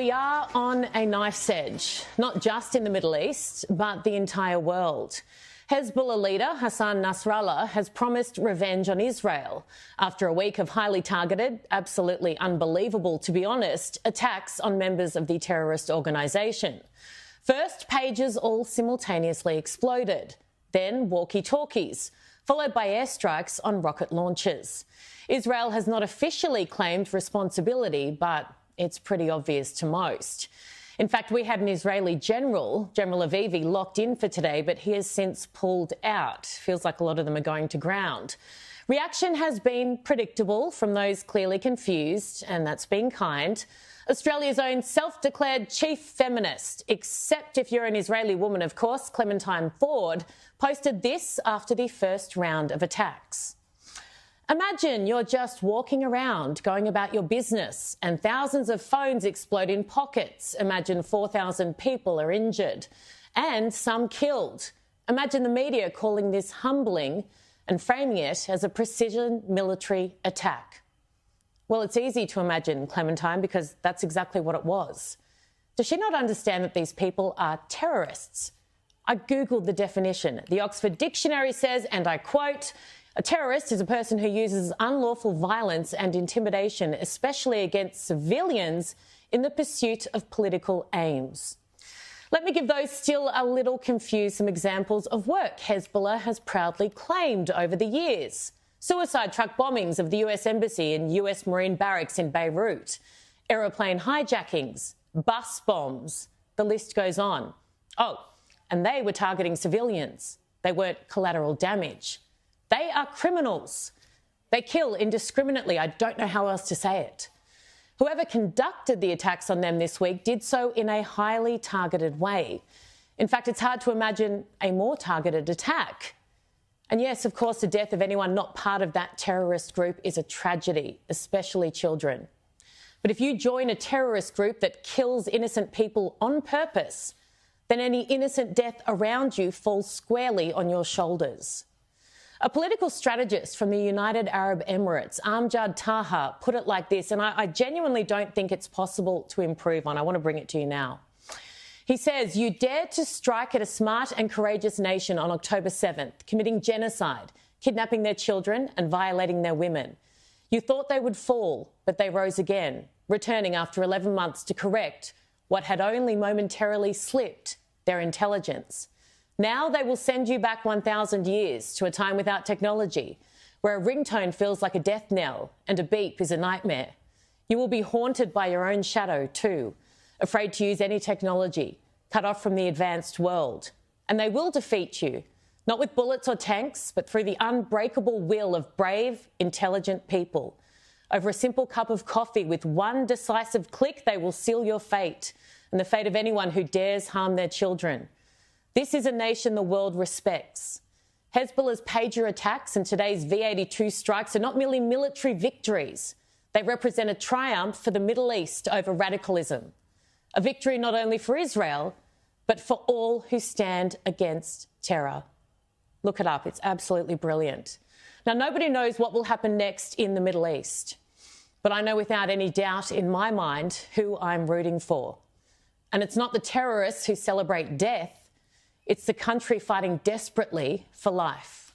We are on a knife's edge, not just in the Middle East, but the entire world. Hezbollah leader Hassan Nasrallah has promised revenge on Israel after a week of highly targeted, absolutely unbelievable, to be honest, attacks on members of the terrorist organisation. First, pages all simultaneously exploded, then walkie-talkies, followed by airstrikes on rocket launchers. Israel has not officially claimed responsibility, but it's pretty obvious to most. In fact, we had an Israeli General Avivi, locked in for today, but he has since pulled out. Feels like a lot of them are going to ground. Reaction has been predictable from those clearly confused, and that's been kind. Australia's own self-declared chief feminist, except if you're an Israeli woman, of course, Clementine Ford, posted this after the first round of attacks. Imagine you're just walking around, going about your business, and thousands of phones explode in pockets. Imagine 4,000 people are injured and some killed. Imagine the media calling this humbling and framing it as a precision military attack. Well, it's easy to imagine, Clementine, because that's exactly what it was. Does she not understand that these people are terrorists? I Googled the definition. The Oxford Dictionary says, and I quote, "A terrorist is a person who uses unlawful violence and intimidation, especially against civilians, in the pursuit of political aims." Let me give those still a little confused some examples of work Hezbollah has proudly claimed over the years. Suicide truck bombings of the US Embassy and US Marine barracks in Beirut, aeroplane hijackings, bus bombs, the list goes on. Oh, and they were targeting civilians. They weren't collateral damage. They are criminals. They kill indiscriminately. I don't know how else to say it. Whoever conducted the attacks on them this week did so in a highly targeted way. In fact, it's hard to imagine a more targeted attack. And yes, of course, the death of anyone not part of that terrorist group is a tragedy, especially children. But if you join a terrorist group that kills innocent people on purpose, then any innocent death around you falls squarely on your shoulders. A political strategist from the United Arab Emirates, Amjad Taha, put it like this, and I genuinely don't think it's possible to improve on. I want to bring it to you now. He says, "You dared to strike at a smart and courageous nation on October 7th, committing genocide, kidnapping their children and violating their women. You thought they would fall, but they rose again, returning after 11 months to correct what had only momentarily slipped, their intelligence. Now they will send you back 1,000 years to a time without technology, where a ringtone feels like a death knell and a beep is a nightmare. You will be haunted by your own shadow too, afraid to use any technology, cut off from the advanced world. And they will defeat you, not with bullets or tanks, but through the unbreakable will of brave, intelligent people. Over a simple cup of coffee, with one decisive click, they will seal your fate and the fate of anyone who dares harm their children. This is a nation the world respects. Hezbollah's pager attacks and today's V-82 strikes are not merely military victories. They represent a triumph for the Middle East over radicalism. A victory not only for Israel, but for all who stand against terror." Look it up. It's absolutely brilliant. Now, nobody knows what will happen next in the Middle East, but I know without any doubt in my mind who I'm rooting for. And it's not the terrorists who celebrate death. It's the country fighting desperately for life.